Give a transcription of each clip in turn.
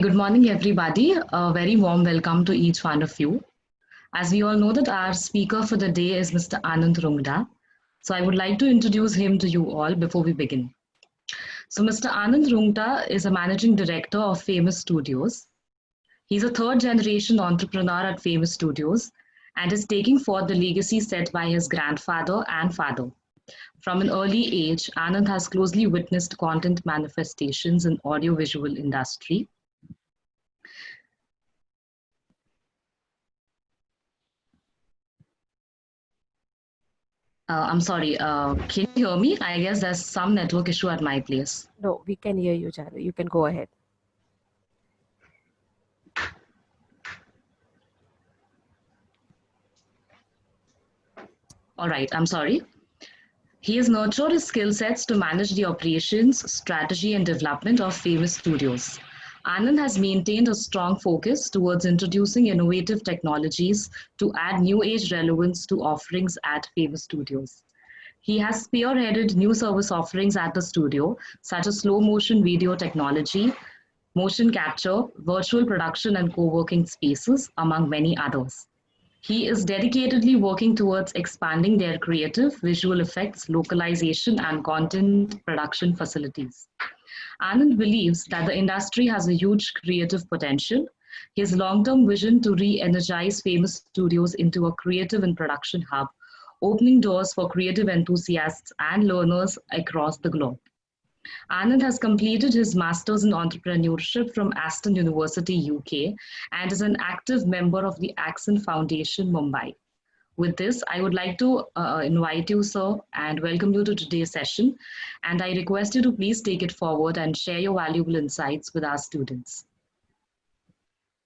Good morning, everybody. A very warm welcome to each one of you. As we all know that our speaker for the day is Mr. Anand Rungta. So I would like to introduce him to you all before we begin. So Mr. Anand Rungta is a managing director of Famous Studios. He's a third generation entrepreneur at Famous Studios and is taking forth the legacy set by his grandfather and father. From an early age, Anand has closely witnessed content manifestations in audiovisual industry. I'm sorry, can you hear me? I guess there's some network issue at my place. No, we can hear you, Janu. You can go ahead. All right, I'm sorry. He has nurtured his skill sets to manage the operations, strategy, and development of Famous Studios. Anand has maintained a strong focus towards introducing innovative technologies to add new age relevance to offerings at Famous Studios. He has spearheaded new service offerings at the studio, such as slow motion video technology, motion capture, virtual production, and co working spaces, among many others. He is dedicatedly working towards expanding their creative, visual effects, localization, and content production facilities. Anand believes that the industry has a huge creative potential. His long term vision to re energize Famous Studios into a creative and production hub, opening doors for creative enthusiasts and learners across the globe. Anand has completed his Masters in Entrepreneurship from Aston University, UK, and is an active member of the Accent Foundation, Mumbai. With this, I would like to invite you, sir, and welcome you to today's session. And I request you to please take it forward and share your valuable insights with our students.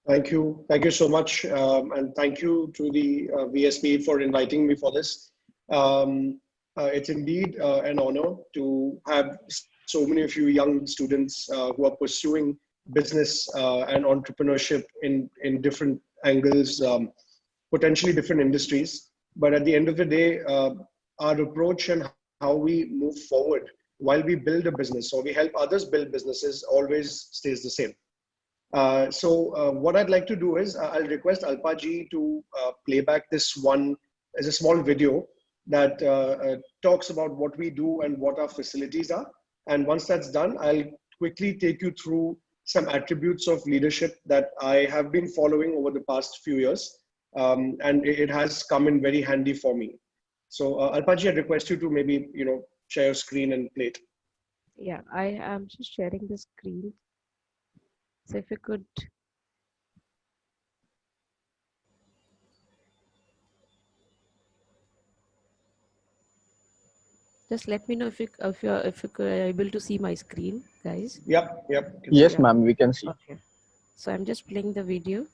Thank you. Thank you so much. And thank you to the VSP for inviting me for this. It's indeed an honor to have so many of you young students who are pursuing business and entrepreneurship in different angles, potentially different industries. But at the end of the day, our approach and how we move forward while we build a business or we help others build businesses always stays the same. What I'd like to do is I'll request Alpa ji to play back this one as a small video that talks about what we do and what our facilities are. And once that's done, I'll quickly take you through some attributes of leadership that I have been following over the past few years. And it has come in very handy for me. So Alpa ji, I request you to maybe, share your screen and play it. Yeah, I am just sharing the screen. So if you could. Just let me know if you're able to see my screen, guys. Yep. Yes, ma'am, we can see. Okay. So I'm just playing the video.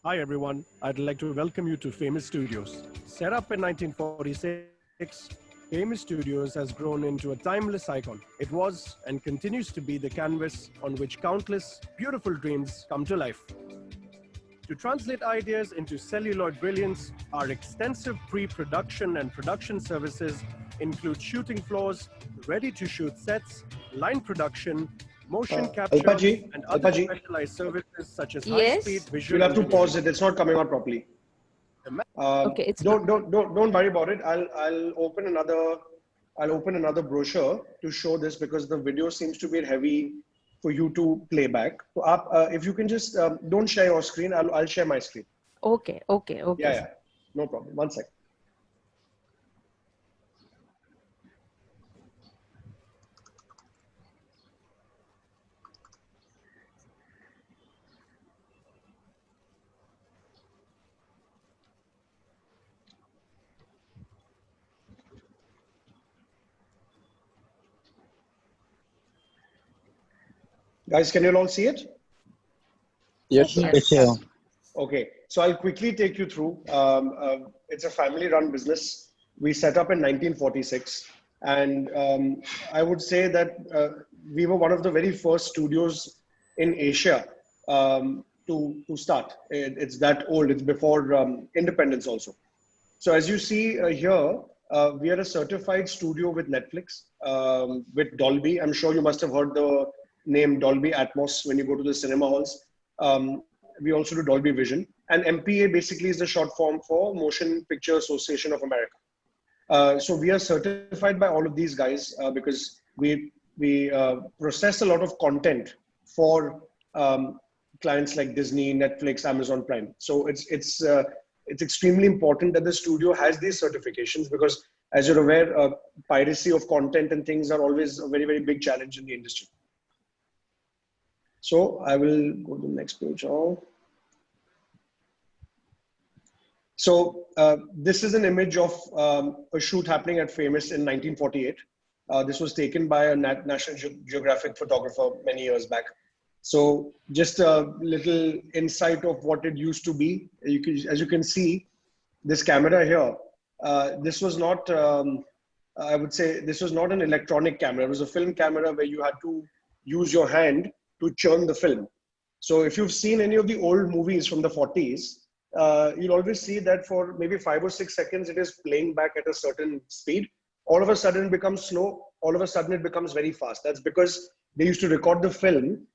Hi everyone, I'd like to welcome you to Famous Studios. Set up in 1946, Famous Studios has grown into a timeless icon. It was and continues to be the canvas on which countless beautiful dreams come to life. To translate ideas into celluloid brilliance, our extensive pre-production and production services include shooting floors, ready-to-shoot sets, line production, motion capture, and other specialized services such as high-speed visual. You'll have to pause it. It's not coming out properly. Okay, it's don't worry about it. I'll open another brochure to show this because the video seems to be heavy for you to play back. So if you can just don't share your screen, I'll share my screen. Okay. Yeah, no problem. 1 second. Guys, can you all see it? Yes. Okay, so I'll quickly take you through. It's a family-run business. We set up in 1946, and I would say that we were one of the very first studios in Asia to start. It's that old. It's before independence also. So as you see here, we are a certified studio with Netflix, with Dolby. I'm sure you must have heard the name Dolby Atmos when you go to the cinema halls. We also do Dolby Vision. And MPA basically is the short form for Motion Picture Association of America. So we are certified by all of these guys because we process a lot of content for clients like Disney, Netflix, Amazon Prime. So it's extremely important that the studio has these certifications because, as you're aware, piracy of content and things are always a very, very big challenge in the industry. So I will go to the next page now. So this is an image of a shoot happening at Famous in 1948. This was taken by a National Geographic photographer many years back. So just a little insight of what it used to be. As you can see, this camera here, this was not, I would say, this was not an electronic camera. It was a film camera where you had to use your hand to churn the film. So if you've seen any of the old movies from the 40s, you'll always see that for maybe 5 or 6 seconds, it is playing back at a certain speed. All of a sudden it becomes slow. All of a sudden it becomes very fast. That's because they used to record the film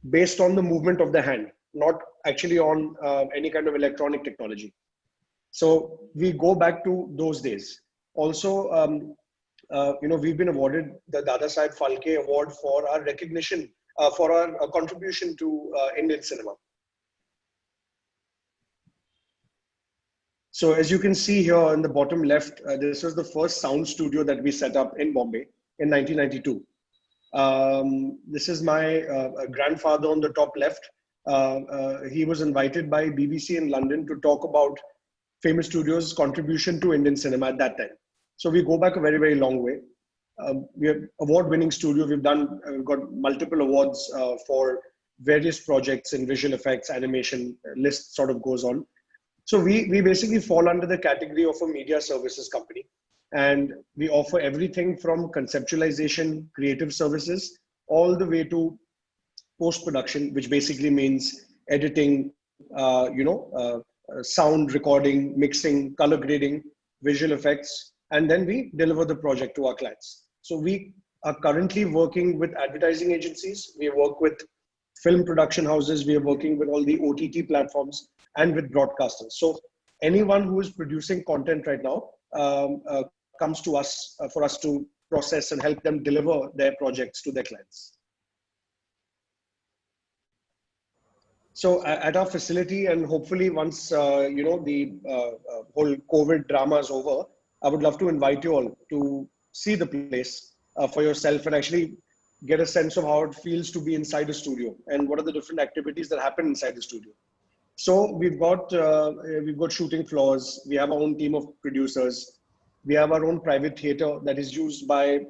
based on the movement of the hand, not actually on any kind of electronic technology. So we go back to those days. Also, we've been awarded the Dada Saheb Phalke Award for our recognition, for our contribution to Indian cinema. So as you can see here in the bottom left, this was the first sound studio that we set up in Bombay in 1992. This is my grandfather on the top left. He was invited by BBC in London to talk about Famous Studios' contribution to Indian cinema at that time. So we go back a very, very long way. We are award-winning studio. We've got multiple awards for various projects in visual effects, animation, list sort of goes on. So we basically fall under the category of a media services company. And we offer everything from conceptualization, creative services, all the way to post-production, which basically means editing, sound recording, mixing, color grading, visual effects, and then we deliver the project to our clients. So we are currently working with advertising agencies. We work with film production houses. We are working with all the OTT platforms and with broadcasters. So anyone who is producing content right now comes to us for us to process and help them deliver their projects to their clients. So at our facility, and hopefully once the whole COVID drama is over, I would love to invite you all to see the place for yourself and actually get a sense of how it feels to be inside a studio and what are the different activities that happen inside the studio. So we've got shooting floors. We have our own team of producers. We have our own private theater that is used by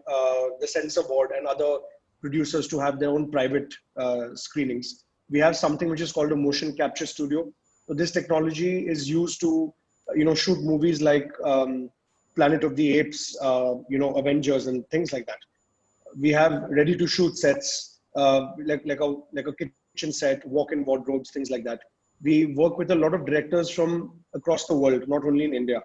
the censor board and other producers to have their own private screenings. We have something which is called a motion capture studio. So this technology is used to, shoot movies like Planet of the Apes, Avengers and things like that. We have ready to shoot sets, like a kitchen set, walk-in wardrobes, things like that. We work with a lot of directors from across the world, not only in India.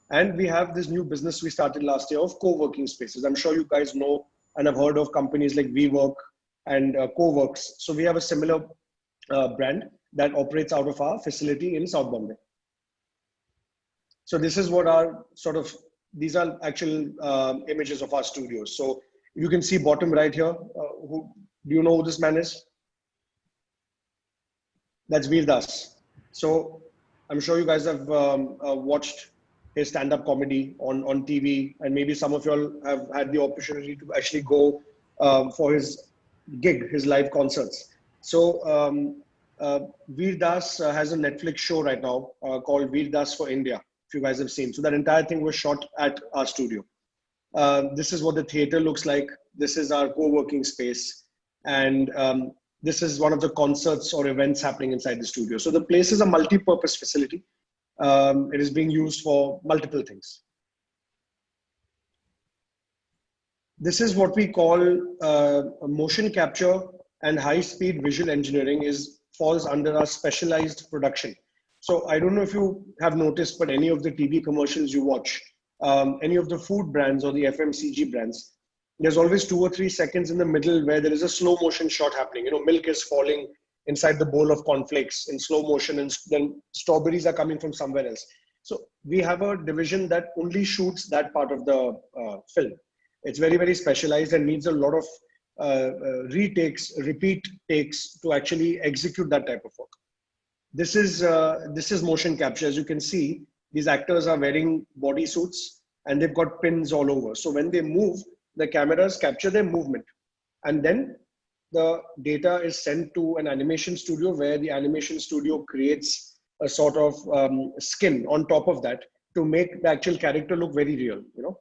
And we have this new business we started last year of co-working spaces. I'm sure you guys know and have heard of companies like WeWork and CoWorks. So we have a similar brand that operates out of our facility in South Bombay. So this is what these are actual images of our studios. So you can see bottom right here. Do you know who this man is? That's Veer Das. So I'm sure you guys have watched his stand-up comedy on TV, and maybe some of you all have had the opportunity to actually go for his gig, his live concerts. So Veer Das has a Netflix show right now called Veer Das for India, if you guys have seen. So that entire thing was shot at our studio. This is what the theater looks like. This is our co-working space. And this is one of the concerts or events happening inside the studio. So the place is a multi-purpose facility. It is being used for multiple things. This is what we call motion capture and high-speed visual engineering falls under our specialized production. So I don't know if you have noticed, but any of the TV commercials you watch, any of the food brands or the FMCG brands, there's always 2 or 3 seconds in the middle where there is a slow motion shot happening. You know, milk is falling inside the bowl of cornflakes in slow motion, and then strawberries are coming from somewhere else. So we have a division that only shoots that part of the film. It's very, very specialized and needs a lot of retakes, repeat takes to actually execute that type of work. This is motion capture. As you can see, these actors are wearing body suits and they've got pins all over. So when they move, the cameras capture their movement, and then the data is sent to an animation studio where the animation studio creates a sort of skin on top of that to make the actual character look very real, you know.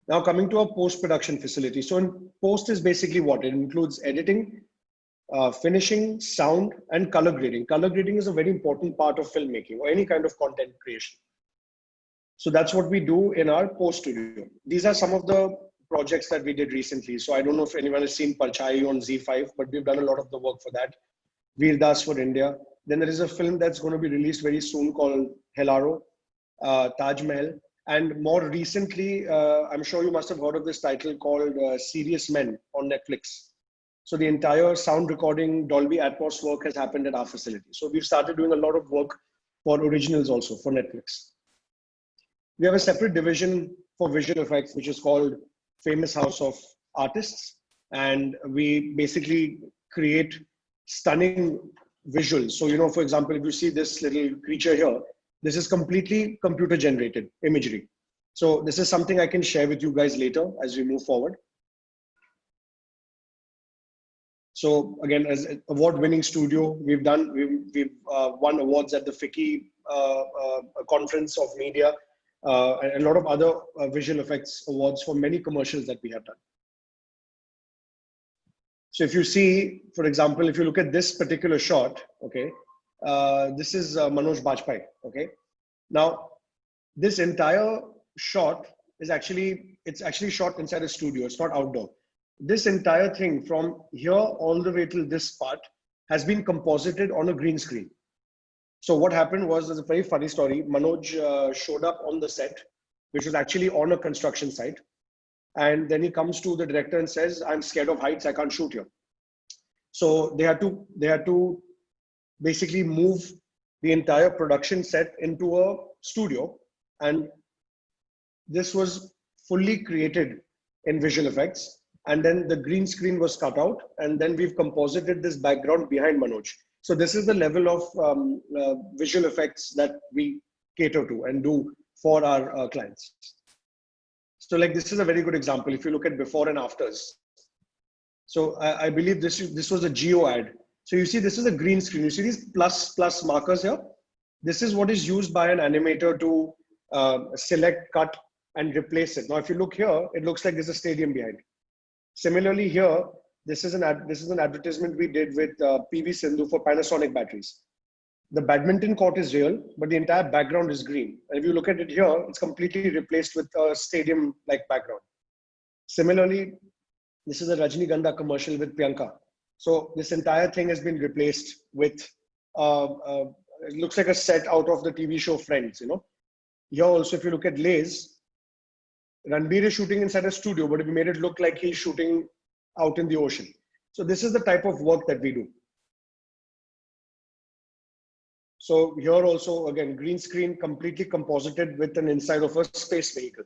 Now coming to our post-production facility. So in post is basically what? It includes editing, finishing, sound, and color grading. Color grading is a very important part of filmmaking or any kind of content creation. So that's what we do in our post studio. These are some of the projects that we did recently. So I don't know if anyone has seen Parchai on ZEE5, but we've done a lot of the work for that. Veer Das for India. Then there is a film that's going to be released very soon called Helaro, Taj Mahal. And more recently, I'm sure you must have heard of this title called Serious Men on Netflix. So the entire sound recording, Dolby Atmos work has happened at our facility. So we've started doing a lot of work for originals also for Netflix. We have a separate division for visual effects, which is called Famous House of Artists. And we basically create stunning visuals. So, you know, for example, if you see this little creature here, this is completely computer generated imagery. So this is something I can share with you guys later as we move forward. So again, as an award-winning studio, we've won awards at the FICCI Conference of Media and a lot of other visual effects awards for many commercials that we have done. So if you see, for example, if you look at this particular shot, okay, this is Manoj Bajpayee, okay. Now, this entire shot is it's actually shot inside a studio. It's not outdoor. This entire thing from here all the way till this part has been composited on a green screen. So what happened was, there's a very funny story. Manoj showed up on the set, which was actually on a construction site. And then he comes to the director and says, I'm scared of heights, I can't shoot here. So they had to basically move the entire production set into a studio. And this was fully created in visual effects. And then the green screen was cut out. And then we've composited this background behind Manoj. So this is the level of visual effects that we cater to and do for our clients. So like, this is a very good example. If you look at before and afters. So I believe this was a Geo ad. So you see, this is a green screen. You see these plus markers here? This is what is used by an animator to select, cut, and replace it. Now, if you look here, it looks like there's a stadium behind. Similarly here, this is an advertisement we did with PV Sindhu for Panasonic batteries. The badminton court is real, but the entire background is green. And if you look at it here, it's completely replaced with a stadium-like background. Similarly, this is a Rajnigandha commercial with Priyanka. So this entire thing has been replaced with, it looks like a set out of the TV show Friends, you know. Here also, if you look at Lays, Ranbir is shooting inside a studio, but we made it look like he's shooting out in the ocean. So this is the type of work that we do. So here also, again, green screen completely composited with an inside of a space vehicle.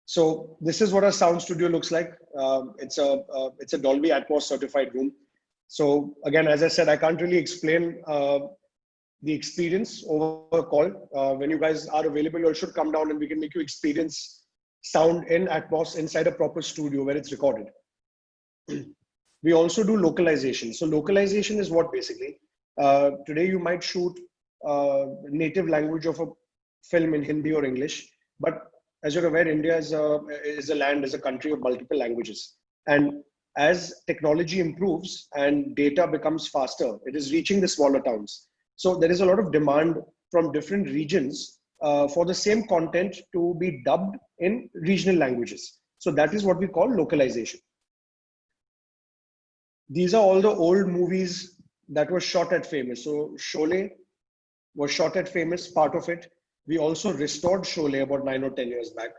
So this is what our sound studio looks like. It's a Dolby Atmos certified room. So again, as I said, I can't really explain the experience over a call. When you guys are available, you all should come down and we can make you experience sound in Atmos inside a proper studio where it's recorded. We also do localization. So localization is what basically, today you might shoot native language of a film in Hindi or English, but as you're aware, India is a country of multiple languages. And as technology improves and data becomes faster, it is reaching the smaller towns. So there is a lot of demand from different regions for the same content to be dubbed in regional languages. So that is what we call localization. These are all the old movies that were shot at Famous. So Sholay was shot at Famous, part of it. We also restored Sholay about 9 or 10 years back.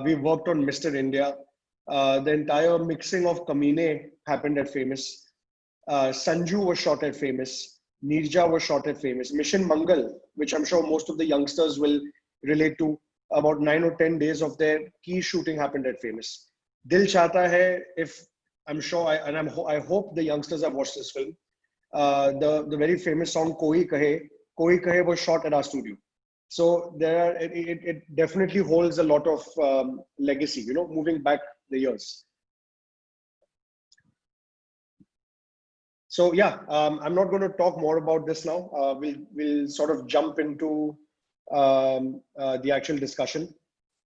We worked on Mr. India. The entire mixing of Kamine happened at Famous. Sanju was shot at Famous. Nirja was shot at Famous. Mission Mangal, which I'm sure most of the youngsters will relate to, about 9 or 10 days of their key shooting happened at Famous. Dil Chahta Hai, if I'm sure, I hope the youngsters have watched this film. The very famous song Koi Kahe was shot at our studio. So it definitely holds a lot of legacy, you know, moving back the years. So yeah, I'm not going to talk more about this now. We'll sort of jump into the actual discussion.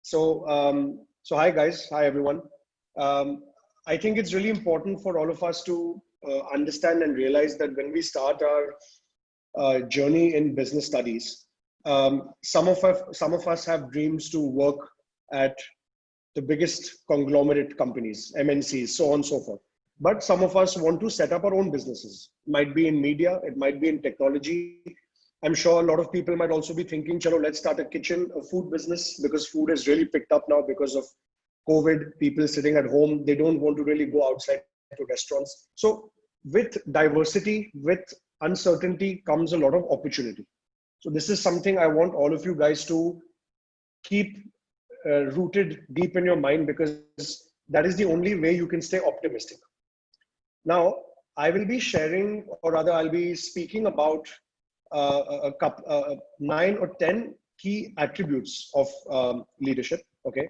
So hi guys, hi everyone. I think it's really important for all of us to understand and realize that when we start our journey in business studies, some of us have dreams to work at the biggest conglomerate companies, MNCs, so on and so forth. But some of us want to set up our own businesses. It might be in media, it might be in technology. I'm sure a lot of people might also be thinking, chalo, let's start a kitchen, a food business, because food has really picked up now because of COVID, people sitting at home, they don't want to really go outside to restaurants. So with diversity, with uncertainty comes a lot of opportunity. So this is something I want all of you guys to keep rooted deep in your mind, because that is the only way you can stay optimistic. Now, I will be sharing, or rather I'll be speaking about 9 or 10 key attributes of leadership, okay?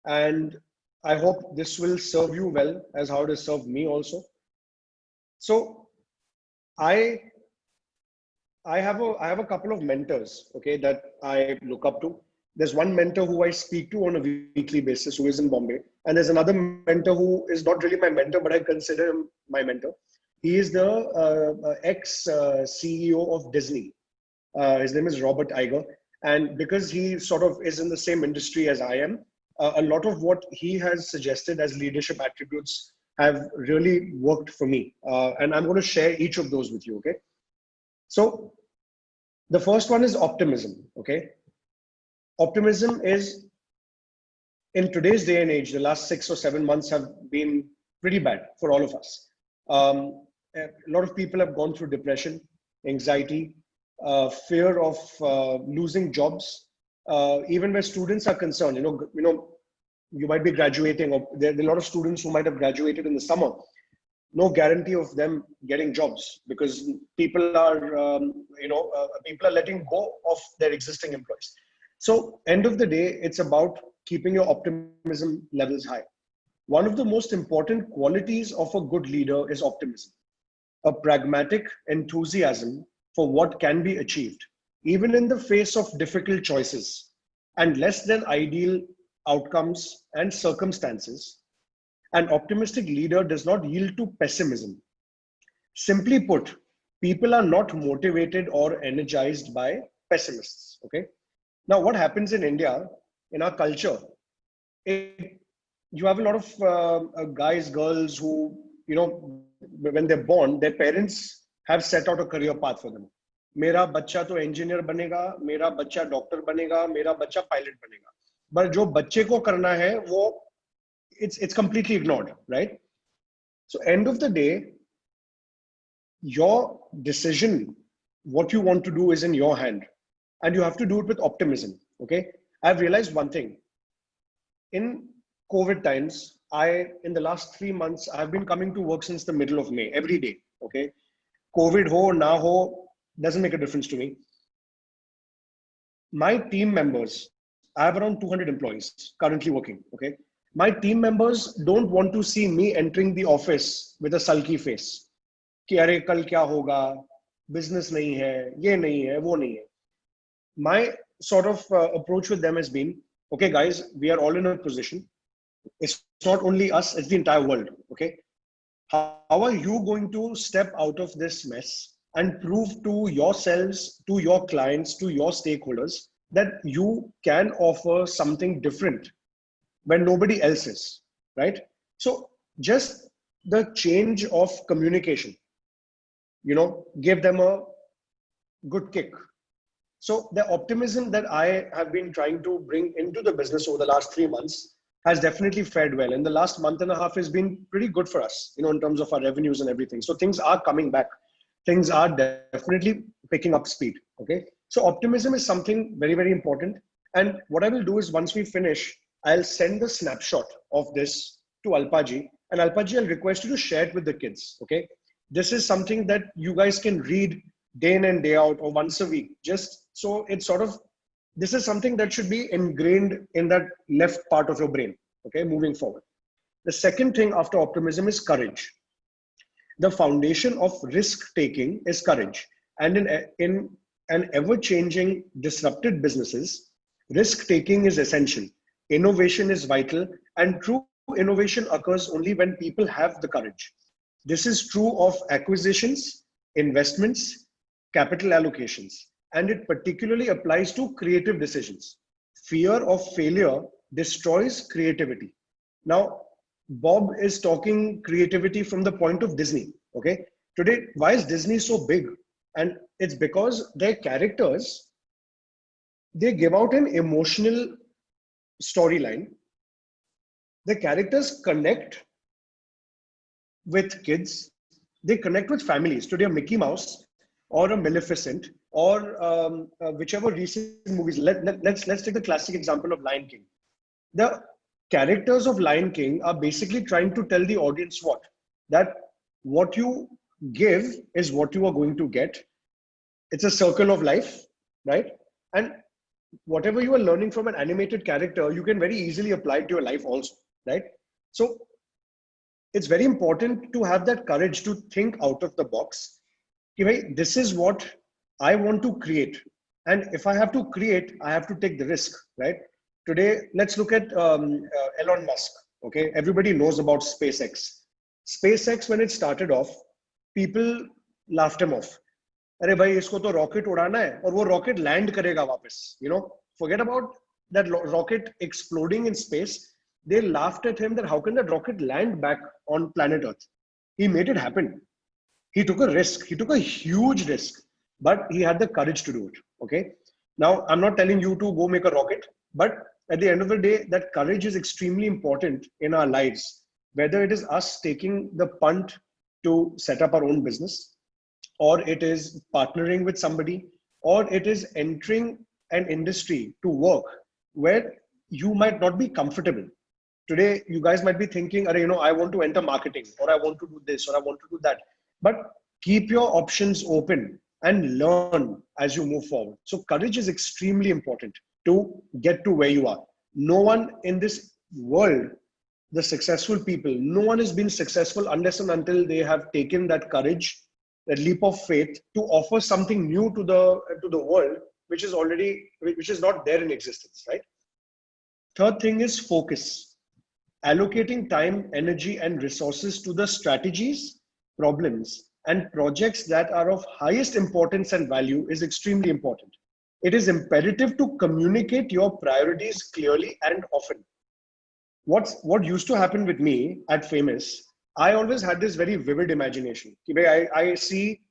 And I hope this will serve you well as how it has served me also. So I have a couple of mentors, okay, that I look up to. There's one mentor who I speak to on a weekly basis who is in Bombay. And there's another mentor who is not really my mentor, but I consider him my mentor. He is the ex-CEO of Disney. His name is Robert Iger. And because he sort of is in the same industry as I am, a lot of what he has suggested as leadership attributes have really worked for me. And I'm going to share each of those with you, okay? So the first one is optimism, okay? Optimism is, in today's day and age, the last 6 or 7 months have been pretty bad for all of us. A lot of people have gone through depression, anxiety, fear of losing jobs. Even where students are concerned, you might be graduating, or there are a lot of students who might have graduated in the summer. No guarantee of them getting jobs because people are, people are letting go of their existing employees. So end of the day, it's about keeping your optimism levels high. One of the most important qualities of a good leader is optimism, a pragmatic enthusiasm for what can be achieved, even in the face of difficult choices and less than ideal outcomes and circumstances. An optimistic leader does not yield to pessimism. Simply put, people are not motivated or energized by pessimists, okay? Now, what happens in India, in our culture, you have a lot of guys, girls who, when they're born, their parents have set out a career path for them. Mera bachcha to engineer banega, mera bachcha doctor banega, mera bachcha pilot banega. But jo bachche ko karna hai, wo it's completely ignored, right? So end of the day, your decision, what you want to do is in your hand. And you have to do it with optimism, okay? I've realized one thing. In COVID times, in the last 3 months, I've been coming to work since the middle of May, every day, okay? COVID ho, na ho, doesn't make a difference to me. My team members, I have around 200 employees currently working, okay? My team members don't want to see me entering the office with a sulky face. Ki arey kal kya hoga, business nahi hai, ye nahi hai, wo nahi hai. My sort of approach with them has been, okay, guys, we are all in a position. It's not only us, it's the entire world, okay? How are you going to step out of this mess and prove to yourselves, to your clients, to your stakeholders that you can offer something different when nobody else is, right? So just the change of communication, gave them a good kick. So the optimism that I have been trying to bring into the business over the last 3 months has definitely fared well. And the last month and a half has been pretty good for us, in terms of our revenues and everything. So things are coming back. Things are definitely picking up speed. Okay. So optimism is something very, very important. And what I will do is once we finish, I'll send the snapshot of this to Alpaji. And Alpaji, I'll request you to share it with the kids. Okay. This is something that you guys can read day in and day out or once a week. Just so it's sort of, this is something that should be ingrained in that left part of your brain. Okay. Moving forward. The second thing after optimism is courage. The foundation of risk taking is courage. And in an ever-changing, disrupted businesses, risk taking is essential. Innovation is vital, and true innovation occurs only when people have the courage. This is true of acquisitions, investments, capital allocations, and it particularly applies to creative decisions. Fear of failure destroys creativity. Now, Bob is talking creativity from the point of Disney. Okay. Today, why is Disney so big? And it's because their characters, they give out an emotional storyline. The characters connect with kids. They connect with families. Today, a Mickey Mouse or a Maleficent or whichever recent movies. Let's take the classic example of Lion King. The characters of Lion King are basically trying to tell the audience that what you give is what you are going to get. It's a circle of life, right? And whatever you are learning from an animated character, you can very easily apply it to your life also, right? So it's very important to have that courage to think out of the box. Okay, this is what I want to create. And if I have to create, I have to take the risk, right? Today, let's look at Elon Musk. Okay, everybody knows about SpaceX. SpaceX, when it started off, people laughed him off. अरे भाई इसको तो rocket उड़ाना है और वो rocket land करेगा वापस. Forget about that rocket exploding in space. They laughed at him that how can that rocket land back on planet Earth? He made it happen. He took a risk. He took a huge risk, but he had the courage to do it. Okay. Now, I'm not telling you to go make a rocket, but at the end of the day, that courage is extremely important in our lives. Whether it is us taking the punt to set up our own business, or it is partnering with somebody, or it is entering an industry to work where you might not be comfortable. Today, you guys might be thinking, I want to enter marketing, or I want to do this, or I want to do that. But keep your options open and learn as you move forward. So courage is extremely important to get to where you are. No one in this world, the successful people, no one has been successful unless and until they have taken that courage, that leap of faith to offer something new to the world, which is not there in existence, right? Third thing is focus. Allocating time, energy, and resources to the strategies, problems, and projects that are of highest importance and value is extremely important. It is imperative to communicate your priorities clearly and often. What used to happen with me at Famous, I always had this very vivid imagination. I see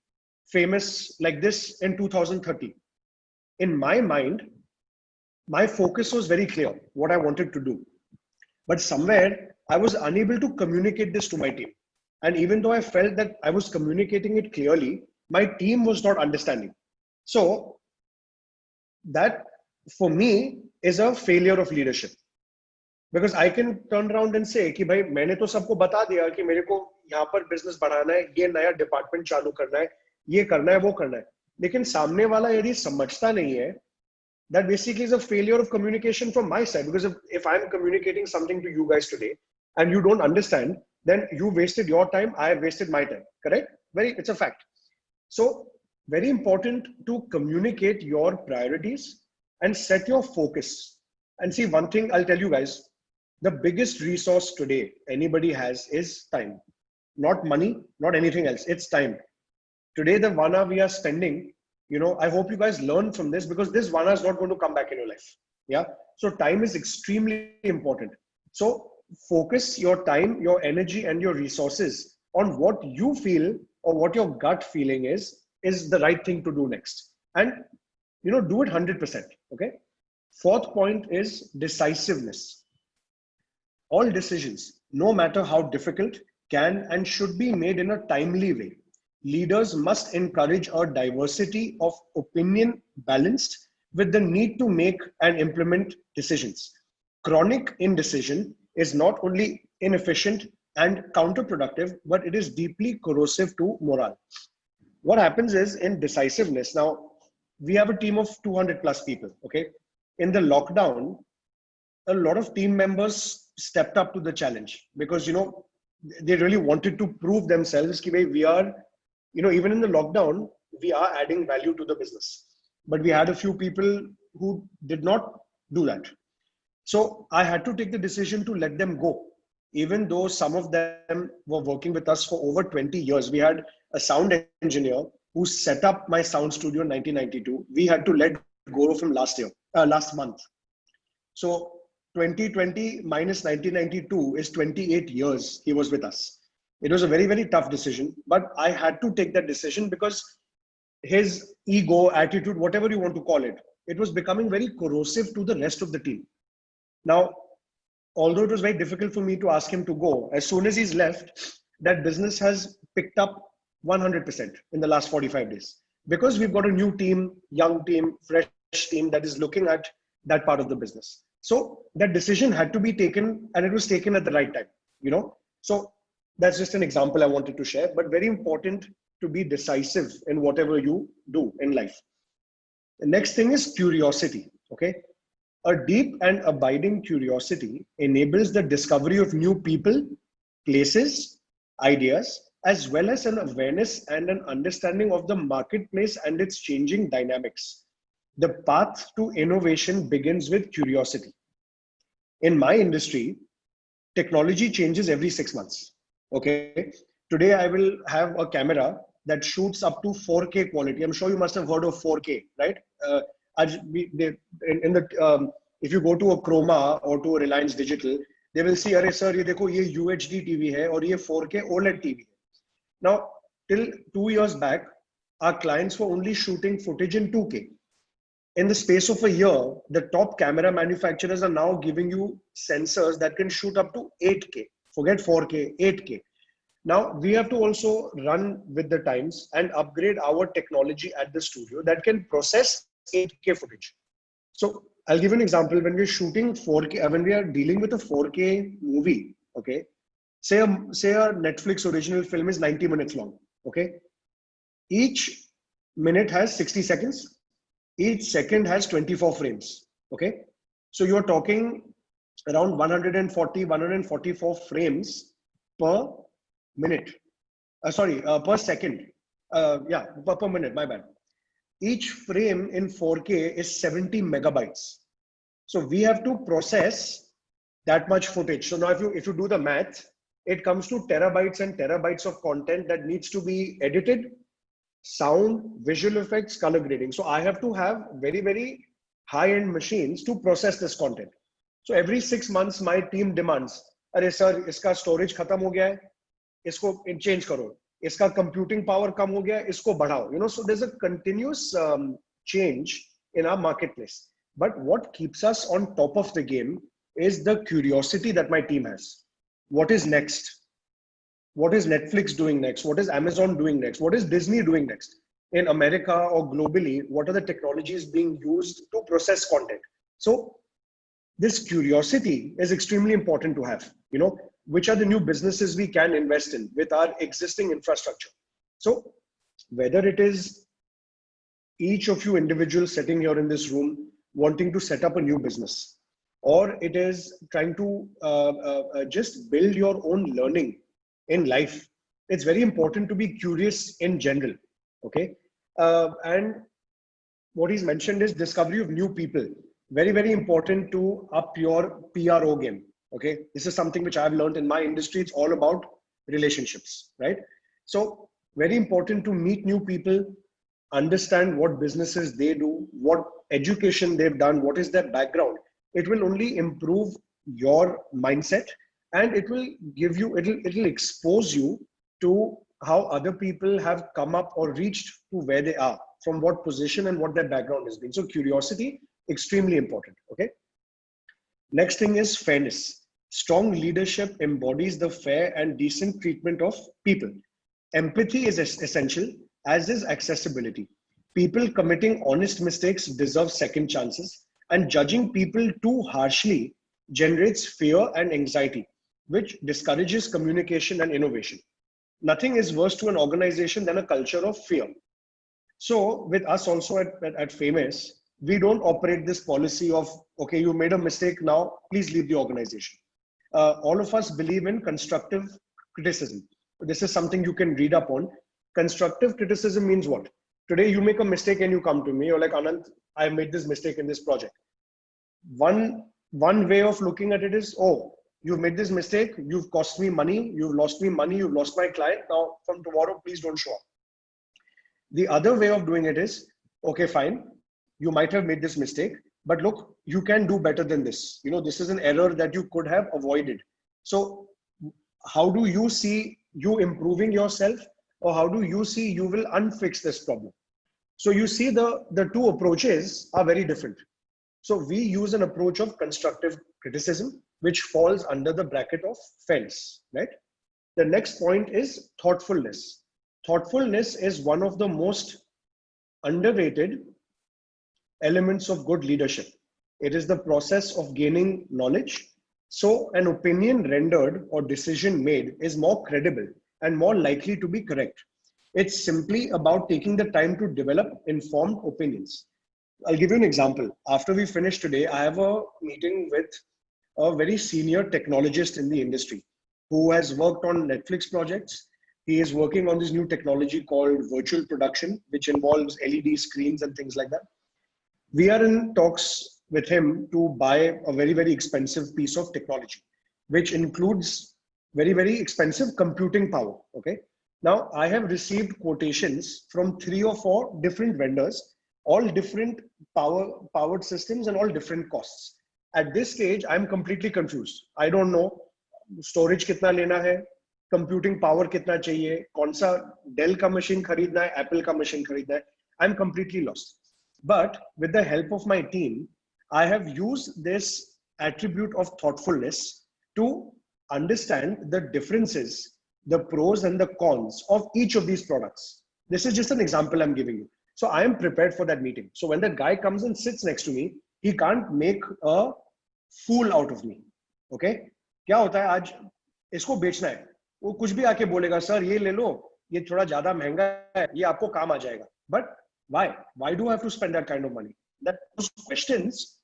Famous like this in 2030. In my mind, my focus was very clear, what I wanted to do. But somewhere, I was unable to communicate this to my team. And even though I felt that I was communicating it clearly, my team was not understanding. So that, for me, is a failure of leadership. Because I can turn around and say कि भाई मैंने तो सबको बता दिया कि मेरे को यहाँ पर बिजनेस बढ़ाना है, ये नया डिपार्टमेंट चालू करना है, ये करना है, वो करना है. लेकिन सामने वाला यदि समझता नहीं है, that basically is a failure of communication from my side. Because if I'm communicating something to you guys today and you don't understand, then you wasted your time, I have wasted my time. Correct? It's a fact. So very important to communicate your priorities and set your focus. And see, one thing I'll tell you guys, the biggest resource today anybody has is time. Not money, not anything else. It's time. Today, the 1 hour we are spending, I hope you guys learn from this, because this 1 hour is not going to come back in your life. Yeah. So time is extremely important. So focus your time, your energy, and your resources on what you feel or what your gut feeling is the right thing to do next. And do it 100%. Okay. Fourth point is decisiveness. All decisions, no matter how difficult, can and should be made in a timely way. Leaders must encourage a diversity of opinion balanced with the need to make and implement decisions. Chronic indecision is not only inefficient and counterproductive, but it is deeply corrosive to morale. What happens is in decisiveness, now we have a team of 200 plus people. Okay. In the lockdown, a lot of team members stepped up to the challenge because, they really wanted to prove themselves that we are, even in the lockdown, we are adding value to the business. But we had a few people who did not do that. So I had to take the decision to let them go. Even though some of them were working with us for over 20 years, we had a sound engineer who set up my sound studio in 1992. We had to let go of him last month. So 2020 minus 1992 is 28 years he was with us. It was a very, very tough decision, but I had to take that decision because his ego, attitude, whatever you want to call it, it was becoming very corrosive to the rest of the team. Now, although it was very difficult for me to ask him to go, as soon as he's left, that business has picked up 100% in the last 45 days because we've got a new team, young team, fresh team that is looking at that part of the business. So that decision had to be taken, and it was taken at the right time, So that's just an example I wanted to share, but very important to be decisive in whatever you do in life. The next thing is curiosity. Okay. A deep and abiding curiosity enables the discovery of new people, places, ideas, as well as an awareness and an understanding of the marketplace and its changing dynamics. The path to innovation begins with curiosity. In my industry, technology changes every 6 months. Okay. Today, I will have a camera that shoots up to 4K quality. I'm sure you must have heard of 4K, right? If you go to a Chroma or to a Reliance Digital, they will see, "Arey sir, ye dekho, ye UHD TV hai aur ye 4K OLED TV." Now, till 2 years back, our clients were only shooting footage in 2K. In the space of a year, the top camera manufacturers are now giving you sensors that can shoot up to 8K. Forget 4K, 8K. Now, we have to also run with the times and upgrade our technology at the studio that can process 8K footage. So I'll give you an example. When we're shooting 4K, when we are dealing with a 4K movie, okay, say a Netflix original film is 90 minutes long, okay? Each minute has 60 seconds. Each second has 24 frames, okay? So you're talking around 140, 144 frames per minute. Per second. Per minute, my bad. Each frame in 4K is 70 megabytes. So we have to process that much footage. So now if you do the math, it comes to terabytes and terabytes of content that needs to be edited, sound, visual effects, color grading. So I have to have very, very high-end machines to process this content. So every 6 months, my team demands, "Arey sir, iska storage khatam ho gaya hai, isko change karo. Iska computing power kam ho gaya, isko badhao." So there's a continuous change in our marketplace. But what keeps us on top of the game is the curiosity that my team has. What is next? What is Netflix doing next? What is Amazon doing next? What is Disney doing next? In America or globally, what are the technologies being used to process content? So this curiosity is extremely important to have. Which are the new businesses we can invest in with our existing infrastructure? So whether it is each of you individuals sitting here in this room wanting to set up a new business, or it is trying to just build your own learning in life, it's very important to be curious in general. Okay. And what he's mentioned is discovery of new people. Very, very important to up your PRO game. Okay. This is something which I've learned in my industry. It's all about relationships, right? So very important to meet new people, understand what businesses they do, what education they've done, what is their background. It will only improve your mindset and it will give you, it'll expose you to how other people have come up or reached to where they are, from what position and what their background has been. So curiosity, extremely important. Okay. Next thing is fairness. Strong leadership embodies the fair and decent treatment of people. Empathy is essential, as is accessibility. People committing honest mistakes deserve second chances, and judging people too harshly generates fear and anxiety, which discourages communication and innovation. Nothing is worse to an organization than a culture of fear. So with us also at Famous, we don't operate this policy of, okay, you made a mistake now, please leave the organization. All of us believe in constructive criticism. This is something you can read up on. Constructive criticism means what? Today you make a mistake and you come to me, you're like, Anand, I made this mistake in this project. One way of looking at it is, oh, you've made this mistake, you've cost me money, you've lost me money, you've lost my client. Now from tomorrow, please don't show up. The other way of doing it is, okay, fine, you might have made this mistake, but look, you can do better than this. You know, this is an error that you could have avoided. So how do you see you improving yourself, or how do you see you will unfix this problem? So you see the two approaches are very different. So we use an approach of constructive criticism, which falls under the bracket of fairness, right? The next point is thoughtfulness. Thoughtfulness is one of the most underrated elements of good leadership. It is the process of gaining knowledge, so an opinion rendered or decision made is more credible and more likely to be correct. It's simply about taking the time to develop informed opinions. I'll give you an example. After we finish today, I have a meeting with a very senior technologist in the industry who has worked on Netflix projects. He is working on this new technology called virtual production, which involves LED screens and things like that. We are in talks with him to buy a very, very expensive piece of technology, which includes very, very expensive computing power. Okay. Now I have received quotations from 3 or 4 different vendors, all different powered systems and all different costs. At this stage, I'm completely confused. I don't know storage kitna lena hai, computing power kitna chahiye, kaun sa Dell ka machine kharidna hai, Apple ka machine kharidna hai. I'm completely lost. But with the help of my team, I have used this attribute of thoughtfulness to understand the differences, the pros and the cons of each of these products. This is just an example I'm giving you. So I am prepared for that meeting. So when the guy comes and sits next to me, he can't make a fool out of me. Okay? क्या होता है आज इसको बेचना है, वो कुछ भी आके बोलेगा, सर ये ले लो, ये थोड़ा ज्यादा महंगा है, ये आपको काम आ जाएगा. But why do I have to spend that kind of money? That those questions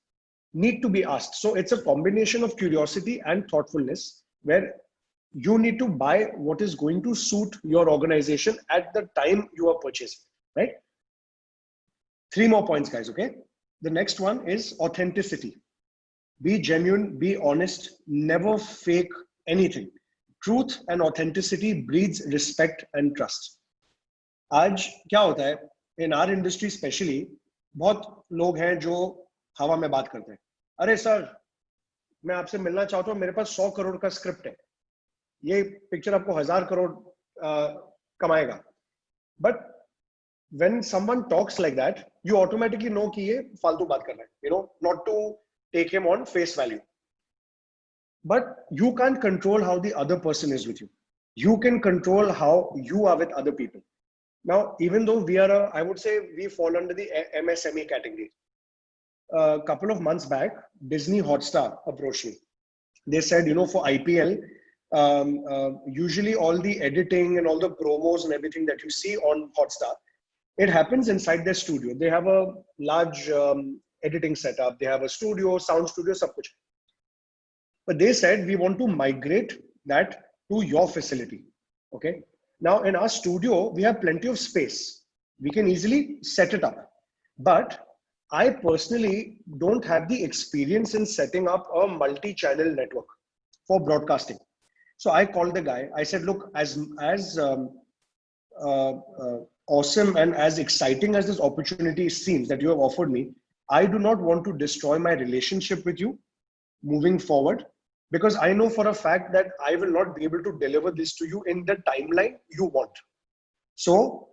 need to be asked. So it's a combination of curiosity and thoughtfulness, where you need to buy what is going to suit your organization at the time you are purchasing, right? 3 more points, guys. Okay. The next one is authenticity. Be genuine, be honest, never fake anything. Truth and authenticity breeds respect and trust. आज क्या होता है in our industry especially, बहुत लोग हैं जो हवा में बात करते हैं. अरे सर, मैं आपसे मिलना चाहता हूँ, मेरे पास 100 करोड़ का स्क्रिप्ट है, ये पिक्चर आपको 1000 करोड़ कमाएगा. But when someone talks like that, you automatically know कि ये फालतू बात कर रहा है, you know, not to take him on face value. But you can't control how the other person is with you. You can control how you are with other people. Now, even though we are, I would say we fall under the MSME category. A couple of months back, Disney Hotstar approached me. They said, you know, for IPL, usually all the editing and all the promos and everything that you see on Hotstar, it happens inside their studio. They have a large editing setup. They have a studio, sound studio, sab kuch. But they said, we want to migrate that to your facility. Okay. Now in our studio, we have plenty of space. We can easily set it up. But I personally don't have the experience in setting up a multi-channel network for broadcasting. So I called the guy. I said, look, as awesome and as exciting as this opportunity seems that you have offered me, I do not want to destroy my relationship with you moving forward. because I know for a fact that I will not be able to deliver this to you in the timeline you want. So,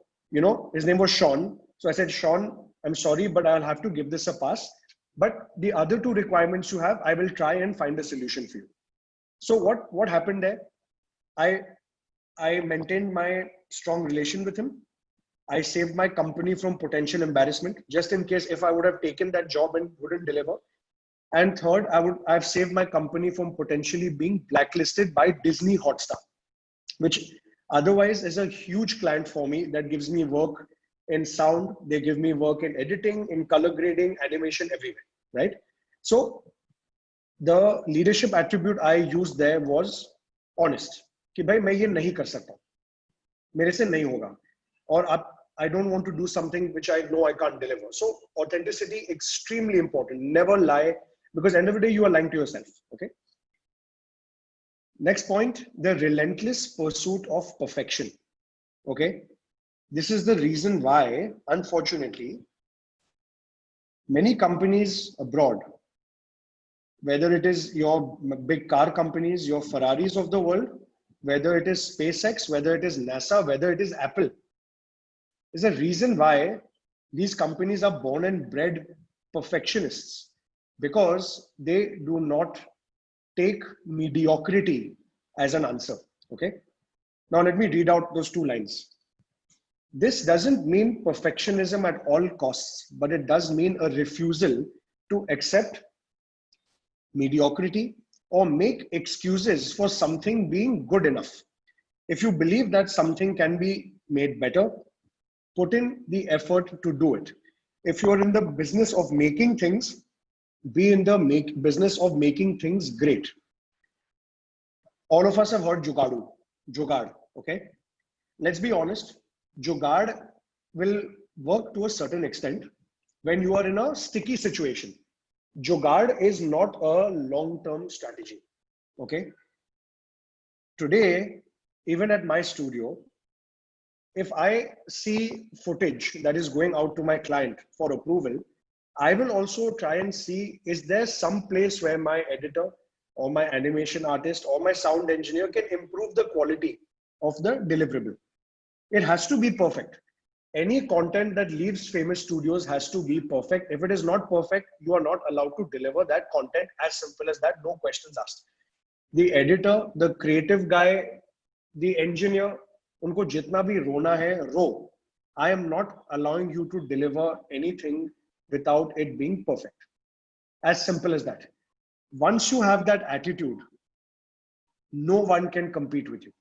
his name was Sean. So I said, Sean, I'm sorry, but I'll have to give this a pass. But the other two requirements you have, I will try and find a solution for you. So what happened there? I maintained my strong relation with him. I saved my company from potential embarrassment, just in case if I would have taken that job and wouldn't deliver. And third, I've saved my company from potentially being blacklisted by Disney Hotstar, which otherwise is a huge client for me that gives me work in sound. They give me work in editing, in color grading, animation, everywhere, right? So the leadership attribute I used there was honest. कि भाई मैं ये नहीं कर सकता, मेरे से नहीं होगा, और I don't want to do something which I know I can't deliver. So authenticity, extremely important. Never lie, because end of the day you are lying to yourself. Okay. Next point, the relentless pursuit of perfection. Okay. This is the reason why, unfortunately, many companies abroad, whether it is your big car companies, your Ferraris of the world, whether it is SpaceX, whether it is NASA, whether it is Apple, there's a reason why these companies are born and bred perfectionists, because they do not take mediocrity as an answer. Okay. Now let me read out those two lines. This doesn't mean perfectionism at all costs, but it does mean a refusal to accept mediocrity or make excuses for something being good enough. If you believe that something can be made better, put in the effort to do it. If you're in the business of making things, be in the business of making things great. All of us have heard Jugaad, okay? Let's be honest, Jugaad will work to a certain extent when you are in a sticky situation. Jugaad is not a long-term strategy, okay? Today, even at my studio, if I see footage that is going out to my client for approval, I will also try and see, is there some place where my editor or my animation artist or my sound engineer can improve the quality of the deliverable. It has to be perfect. Any content that leaves Famous Studios has to be perfect. If it is not perfect, you are not allowed to deliver that content. As simple as that, no questions asked. The editor, the creative guy, the engineer, unko jitna bhi rona hai, ro. I am not allowing you to deliver anything without it being perfect. As simple as that. Once you have that attitude, no one can compete with you.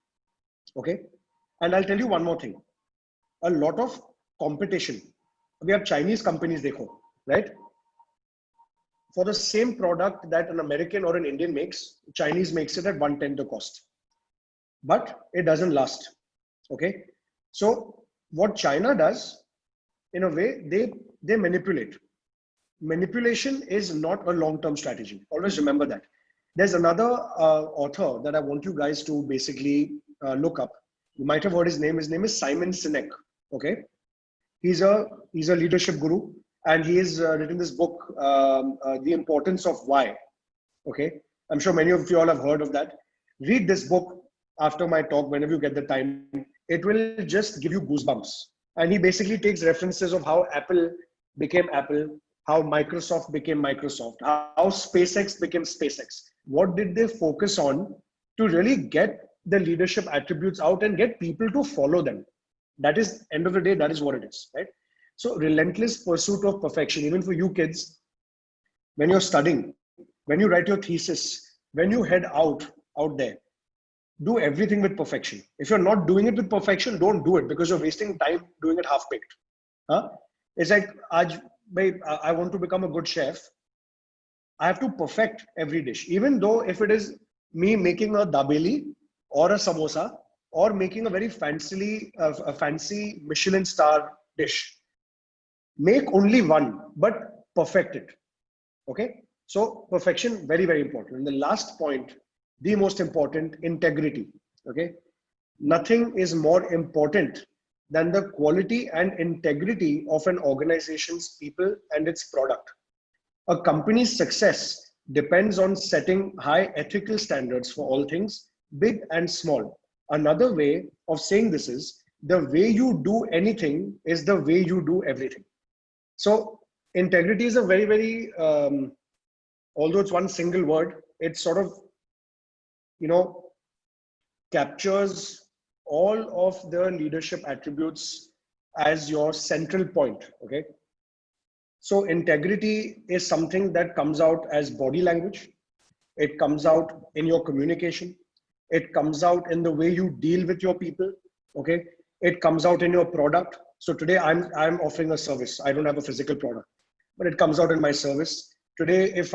Okay. And I'll tell you one more thing. A lot of competition. We have Chinese companies, dekho, right? For the same product that an American or an Indian makes, Chinese makes it at 1/10 the cost. But it doesn't last. Okay. So what China does, in a way, they manipulate. Manipulation is not a long-term strategy. Always remember that. There's another author that I want you guys to basically look up. You might have heard his name. His name is Simon Sinek. Okay, he's a leadership guru, and he has written this book, The Importance of Why. Okay, I'm sure many of you all have heard of that. Read this book after my talk whenever you get the time. It will just give you goosebumps. And he basically takes references of how Apple became Apple, how Microsoft became Microsoft, how SpaceX became SpaceX. What did they focus on to really get the leadership attributes out and get people to follow them? That is, end of the day, that is what it is, right? So relentless pursuit of perfection, even for you kids, when you're studying, when you write your thesis, when you head out there, do everything with perfection. If you're not doing it with perfection, don't do it, because you're wasting time doing it half-baked. Huh? It's like, I want to become a good chef. I have to perfect every dish, even though if it is me making a dabeli or a samosa, or making a very fancy Michelin star dish. Make only one, but perfect it. Okay. So perfection, very, very important. And the last point, the most important, integrity. Okay. Nothing is more important than the quality and integrity of an organization's people and its product. A company's success depends on setting high ethical standards for all things, big and small. Another way of saying this is the way you do anything is the way you do everything. So integrity is a very, very, although it's one single word, it sort of, captures all of the leadership attributes as your central point. Okay. So integrity is something that comes out as body language. It comes out in your communication. It comes out in the way you deal with your people. Okay. It comes out in your product. So today I'm offering a service. I don't have a physical product, but it comes out in my service. Today, if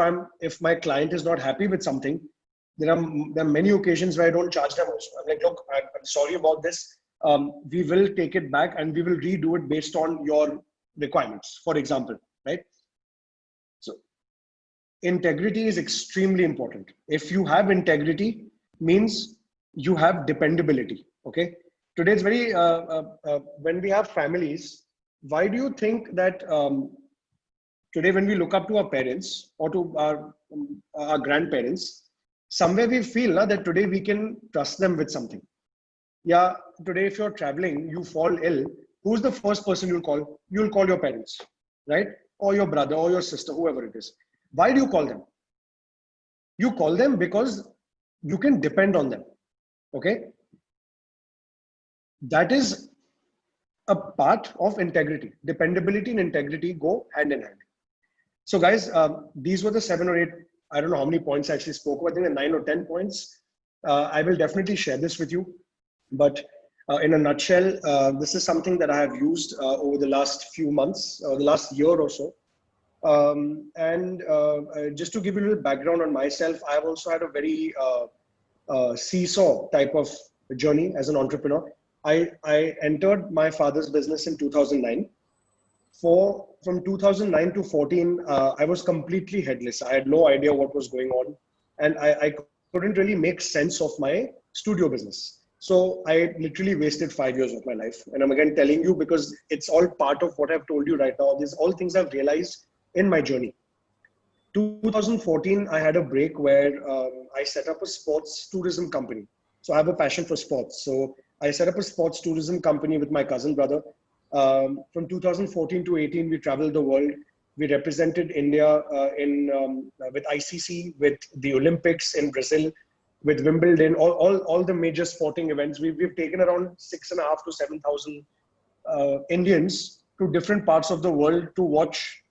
my client is not happy with something, there are many occasions where I don't charge them also. I'm like, look, I'm sorry about this. We will take it back and we will redo it based on your requirements, for example, right? So integrity is extremely important. If you have integrity, means you have dependability. Okay. Today it's very, when we have families, why do you think that today when we look up to our parents or to our grandparents, somewhere we feel that today we can trust them with something. Yeah, today if you're traveling, you fall ill, who's the first person you'll call? You'll call your parents, right? Or your brother or your sister, whoever it is. Why do you call them? You call them because you can depend on them. Okay. That is a part of integrity. Dependability and integrity go hand in hand. So guys, these were the 7 or 8, I don't know how many points I actually spoke about. I think 9 or 10 points. I will definitely share this with you. But in a nutshell, this is something that I have used over the last few months, the last year or so. Just to give you a little background on myself, I've also had a very seesaw type of journey as an entrepreneur. I entered my father's business in 2009. From 2009 to 14, I was completely headless. I had no idea what was going on, and I couldn't really make sense of my studio business. So I literally wasted 5 years of my life. And I'm again telling you because it's all part of what I've told you right now. These all things I've realized in my journey. 2014, I had a break where I set up a sports tourism company. So I have a passion for sports. So I set up a sports tourism company with my cousin brother. From 2014 to 18, we traveled the world. We represented India with ICC, with the Olympics in Brazil, with Wimbledon, all the major sporting events. We've taken around 6,500 to 7,000 Indians to different parts of the world to watch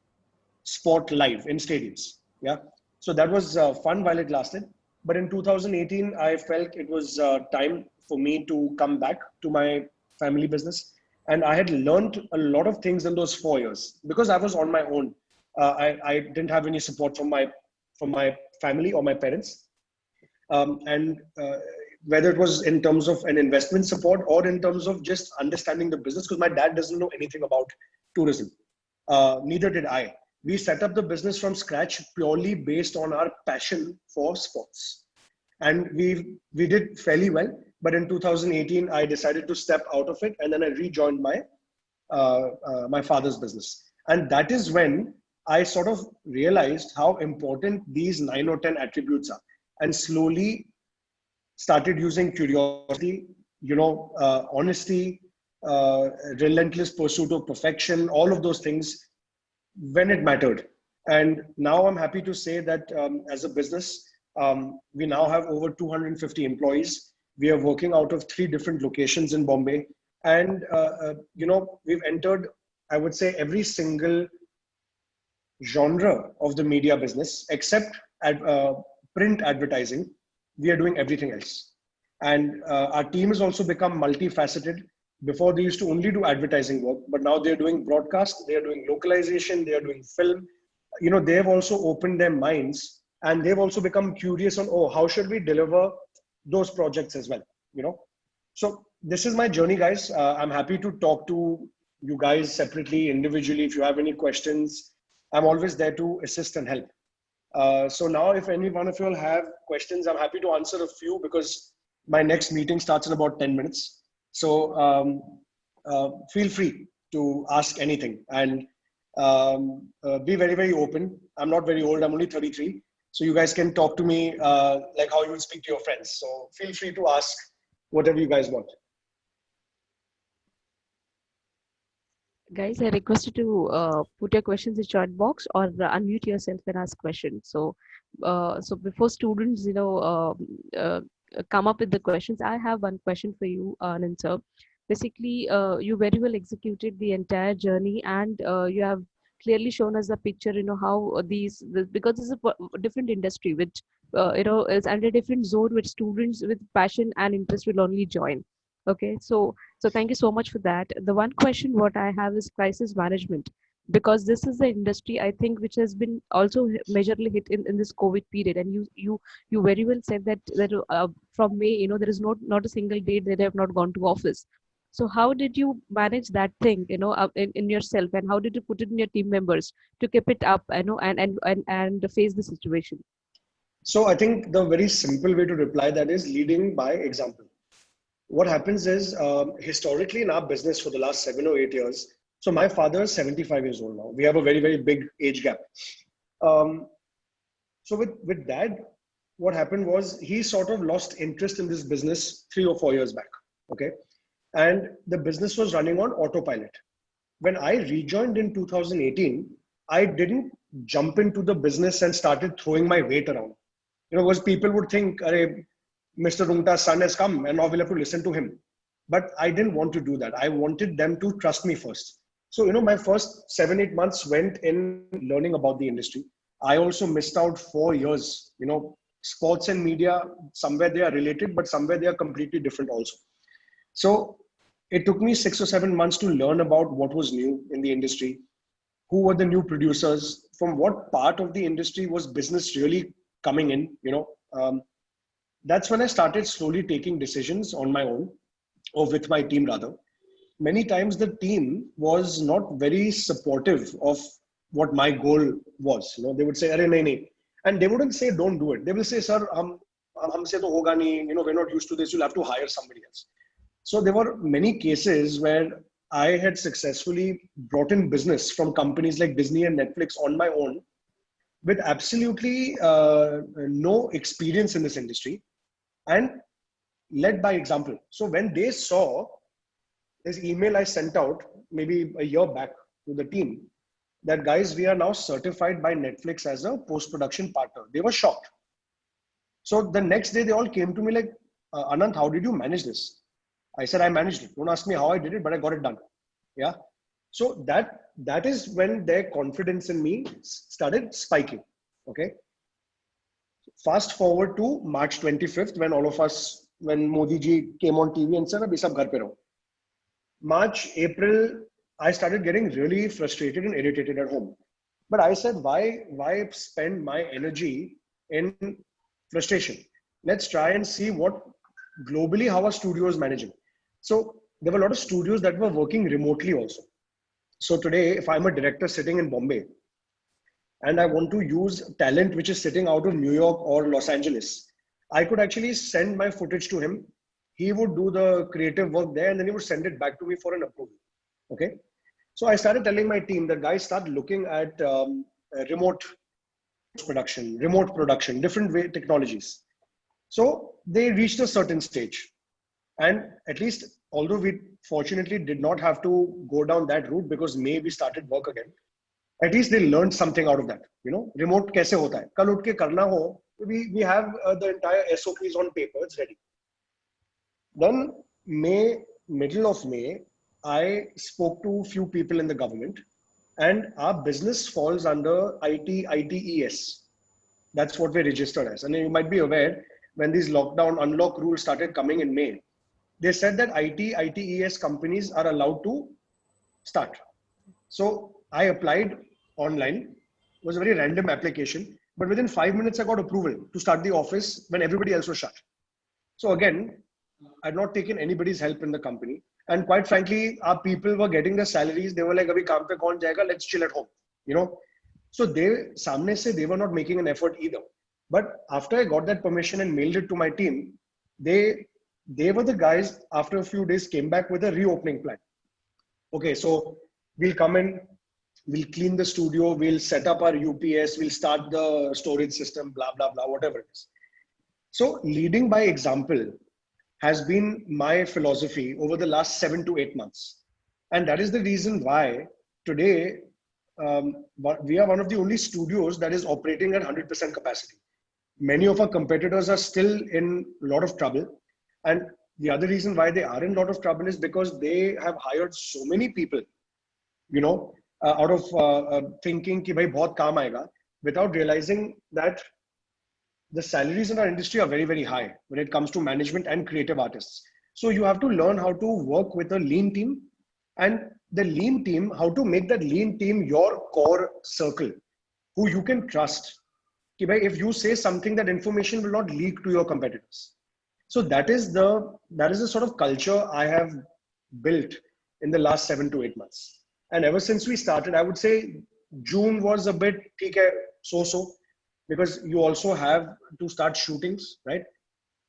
sport live in stadiums. Yeah. So that was fun while it lasted. But in 2018, I felt it was time for me to come back to my family business. And I had learned a lot of things in those 4 years because I was on my own. I didn't have any support from my family or my parents. Whether it was in terms of an investment support or in terms of just understanding the business, because my dad doesn't know anything about tourism. Neither did I. We set up the business from scratch purely based on our passion for sports. And we did fairly well. But in 2018, I decided to step out of it, and then I rejoined my my father's business. And that is when I sort of realized how important these 9 or 10 attributes are, and slowly started using curiosity, honesty, relentless pursuit of perfection, all of those things when it mattered. And now I'm happy to say that as a business, we now have over 250 employees. We are working out of 3 different locations in Bombay. And, we've entered, I would say, every single genre of the media business, except print advertising. We are doing everything else. And our team has also become multifaceted. Before they used to only do advertising work, but now they're doing broadcast, they're doing localization, they're doing film. They've also opened their minds, and they've also become curious on, how should we deliver those projects as well, So this is my journey, guys. I'm happy to talk to you guys separately, individually. If you have any questions, I'm always there to assist and help. So now if any one of you all have questions, I'm happy to answer a few because my next meeting starts in about 10 minutes. So feel free to ask anything and be very, very open. I'm not very old. I'm only 33. So you guys can talk to me like how you would speak to your friends. So feel free to ask whatever you guys want. Guys, I request you to put your questions in the chat box or unmute yourself and ask questions. So before students, come up with the questions, I have one question for you, Anand sir. Basically, you very well executed the entire journey, and you have clearly shown us the picture. How because this is a different industry, which is under different zone, which students with passion and interest will only join. Okay, so thank you so much for that. The one question what I have is crisis management, because this is the industry I think which has been also majorly hit in this COVID period. And you very well said that from May, there is not a single day that they have not gone to office. So how did you manage that thing, in yourself, and how did you put it in your team members to keep it up, and face the situation? So I think the very simple way to reply that is leading by example. What happens is historically in our business for the last 7 or 8 years, so my father is 75 years old now. We have a very, very big age gap. So with dad, what happened was he sort of lost interest in this business 3 or 4 years back. Okay. And the business was running on autopilot. When I rejoined in 2018, I didn't jump into the business and started throwing my weight around. Because people would think, Mr. Rungta's son has come and now we'll have to listen to him. But I didn't want to do that. I wanted them to trust me first. So, my first 7-8 months went in learning about the industry. I also missed out 4 years. Sports and media, somewhere they are related, but somewhere they are completely different also. So it took me 6 or 7 months to learn about what was new in the industry, who were the new producers, from what part of the industry was business really coming in, That's when I started slowly taking decisions on my own, or with my team rather. Many times the team was not very supportive of what my goal was. They would say, "Arey, nahi, nahi." And they wouldn't say, "Don't do it." They will say, "Sir, humse to hoga nahi, we're not used to this. You'll have to hire somebody else." So there were many cases where I had successfully brought in business from companies like Disney and Netflix on my own with absolutely no experience in this industry, and led by example. So when they saw this email I sent out maybe a year back to the team, that guys, we are now certified by Netflix as a post-production partner, they were shocked. So the next day they all came to me like, Anand, how did you manage this? I said, I managed it. Don't ask me how I did it, but I got it done. Yeah. So that is when their confidence in me started spiking. Okay. Fast forward to March 25th, when Modi ji came on TV and said, "Abhi sab ghar pe raho." March, April, I started getting really frustrated and irritated at home. But I said, why spend my energy in frustration? Let's try and see what globally how a studio is managing. So there were a lot of studios that were working remotely also. So today, if I'm a director sitting in Bombay and I want to use talent which is sitting out of New York or Los Angeles, I could actually send my footage to him. He would do the creative work there and then he would send it back to me for an approval. Okay. So I started telling my team that guys start looking at remote production, different technologies. So they reached a certain stage. And at least, although we fortunately did not have to go down that route because May we started work again, at least they learned something out of that. Remote kaise hota hai? Kal utke karna ho, we have the entire SOPs on paper, it's ready. Then middle of May, I spoke to a few people in the government, and our business falls under ITES. That's what we're registered as. And you might be aware, when these unlock rules started coming in May, they said that ITES companies are allowed to start. So I applied online. It was a very random application, but within 5 minutes, I got approval to start the office when everybody else was shut. So again, I'd not taken anybody's help in the company. And quite frankly, our people were getting their salaries. They were like, "Abhi kaam pe kaun jayega? Let's chill at home." So they were not making an effort either. But after I got that permission and mailed it to my team, they were the guys, after a few days, came back with a reopening plan. Okay, so we'll come in, we'll clean the studio, we'll set up our UPS, we'll start the storage system, blah, blah, blah, whatever it is. So leading by example has been my philosophy over the last 7 to 8 months. And that is the reason why today we are one of the only studios that is operating at 100% capacity. Many of our competitors are still in a lot of trouble. And the other reason why they are in a lot of trouble is because they have hired so many people, out of thinking ki bhai bahut kaam aayega, without realizing that the salaries in our industry are very, very high when it comes to management and creative artists. So you have to learn how to work with a lean team, and the lean team, how to make that lean team your core circle, who you can trust. Ki bhai, if you say something, that information will not leak to your competitors. So that is the sort of culture I have built in the last 7 to 8 months. And ever since we started, I would say June was a bit so, because you also have to start shootings, right?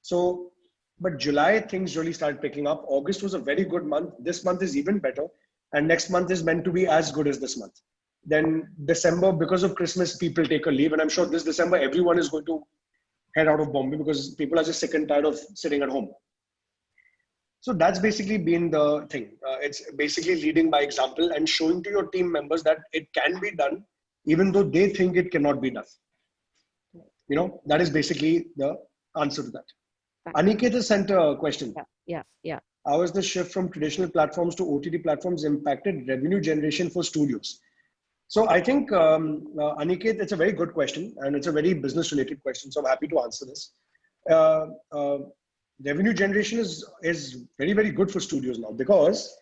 So, but July, things really started picking up. August was a very good month. This month is even better. And next month is meant to be as good as this month. Then December, because of Christmas, people take a leave. And I'm sure this December, everyone is going to head out of Bombay because people are just sick and tired of sitting at home. So that's basically been the thing. It's basically leading by example and showing to your team members that it can be done, even though they think it cannot be done. That is basically the answer to that. Aniket has sent a question. Yeah. How has the shift from traditional platforms to OTT platforms impacted revenue generation for studios? So I think, Aniket, it's a very good question, and it's a very business related question. So I'm happy to answer this. Revenue generation is very, very good for studios now, because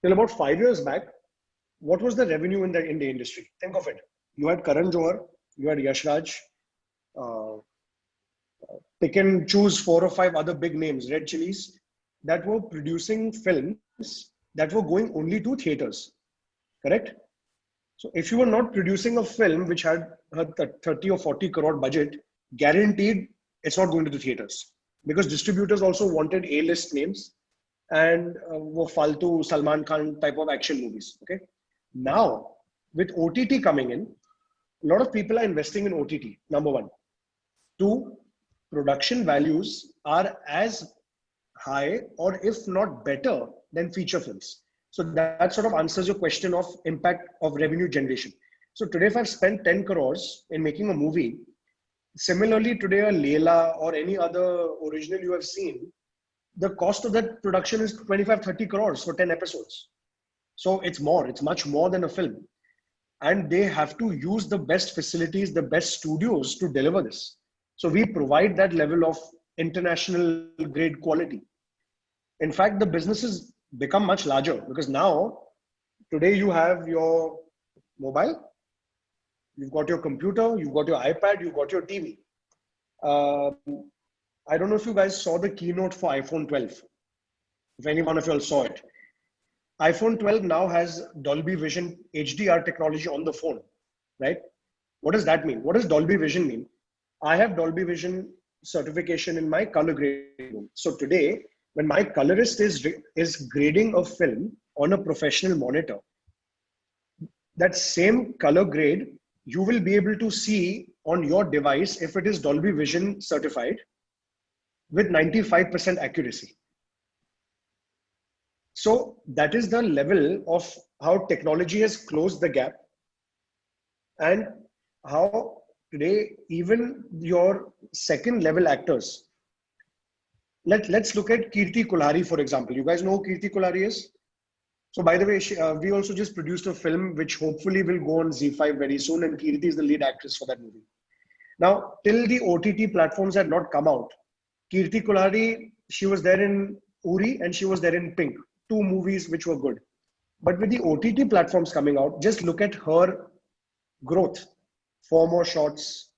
till about 5 years back, what was the revenue in the industry? Think of it. You had Karan Johar, you had Yash Raj, pick and choose 4 or 5 other big names, Red Chillies, that were producing films that were going only to theaters, correct? So if you were not producing a film which had a 30 or 40 crore budget, guaranteed it's not going to the theaters, because distributors also wanted A-list names and wo faltu Salman Khan type of action movies, okay? Now, with OTT coming in, a lot of people are investing in OTT, number one. 2, production values are as high, or if not better, than feature films. So that sort of answers your question of impact of revenue generation. So today, if I've spent 10 crores in making a movie, similarly today a Leela or any other original you have seen, the cost of that production is 25-30 crores for 10 episodes. So it's much more than a film. And they have to use the best facilities, the best studios to deliver this. So we provide that level of international grade quality. In fact, the businesses become much larger, because now, today you have your mobile, you've got your computer, you've got your iPad, you've got your TV. I don't know if you guys saw the keynote for iPhone 12. If any one of you all saw it. iPhone 12 now has Dolby Vision HDR technology on the phone, right? What does that mean? What does Dolby Vision mean? I have Dolby Vision certification in my color grading. So today, when my colorist is grading a film on a professional monitor, that same color grade, you will be able to see on your device if it is Dolby Vision certified with 95% accuracy. So that is the level of how technology has closed the gap, and how today even your second level actors. Let's look at Kirti Kulhari, for example. You guys know who Kirti Kulhari is? So by the way, we also just produced a film which hopefully will go on ZEE5 very soon, and Kirti is the lead actress for that movie. Now, till the OTT platforms had not come out, Kirti Kulhari, she was there in Uri and she was there in Pink, 2 movies which were good. But with the OTT platforms coming out, just look at her growth. 4 more shots,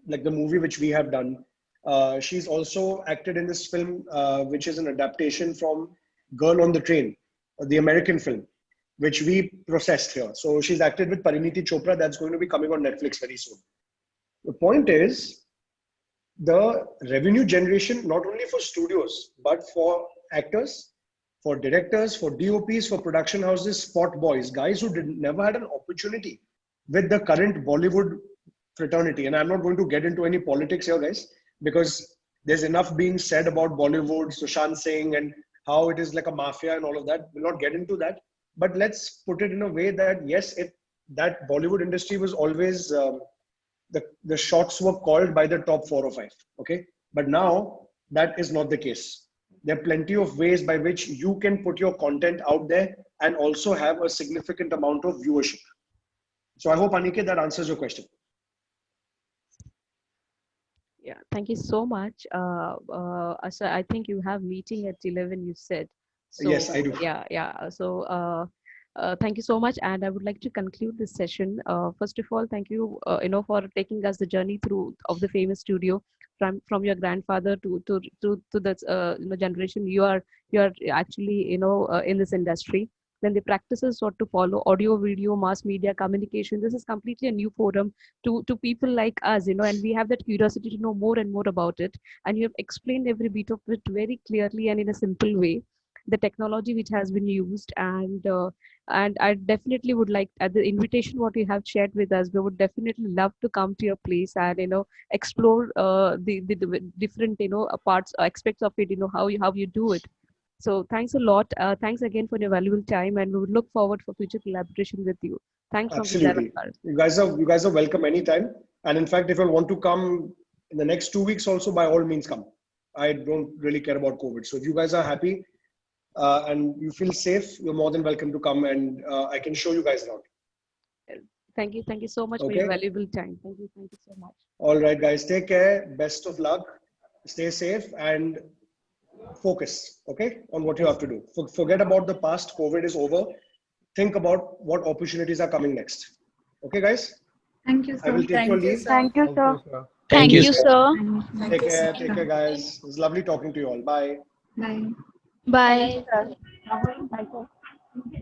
like the movie which we have done. She's also acted in this film, which is an adaptation from Girl on the Train, the American film, which we processed here. So she's acted with Parineeti Chopra. That's going to be coming on Netflix very soon. The point is, the revenue generation, not only for studios, but for actors, for directors, for DOPs, for production houses, spot boys, guys who never had an opportunity with the current Bollywood fraternity. And I'm not going to get into any politics here, guys, because there's enough being said about Bollywood, Sushant Singh, and how it is like a mafia and all of that. We'll not get into that. But let's put it in a way that, yes, that Bollywood industry was always, the shots were called by the top 4 or 5. Okay. But now that is not the case. There are plenty of ways by which you can put your content out there and also have a significant amount of viewership. So I hope, Aniket, that answers your question. Yeah, thank you so much. So I think you have meeting at 11, you said. So, Yes, I do. Yeah. So, thank you so much. And I would like to conclude this session. First of all, thank you, for taking us the journey through of the famous studio from your grandfather to the generation you are actually in this industry. Then the practices what to follow: audio, video, mass media, communication. This is completely a new forum to people like us, and we have that curiosity to know more and more about it. And you have explained every bit of it very clearly and in a simple way, the technology which has been used. And I definitely would like, at the invitation what you have shared with us, we would definitely love to come to your place and explore the different parts, aspects of it, how you do it. So thanks a lot. Thanks again for your valuable time, and we would look forward for future collaboration with you. Thanks from Absolutely. You guys are welcome anytime. And in fact, if you want to come in the next 2 weeks also, by all means come. I don't really care about COVID. So if you guys are happy and you feel safe, you're more than welcome to come, and I can show you guys around. Thank you so much for your valuable time. Thank you so much. All right, guys, take care. Best of luck. Stay safe and focus, okay, on what you have to do. Forget about the past. COVID is over. Think about what opportunities are coming next. Okay, guys? Thank you, sir. I will take your leave. Thank you, sir. Thank you, sir. Take care, guys. It was lovely talking to you all. Bye. Bye. Bye. Bye, sir.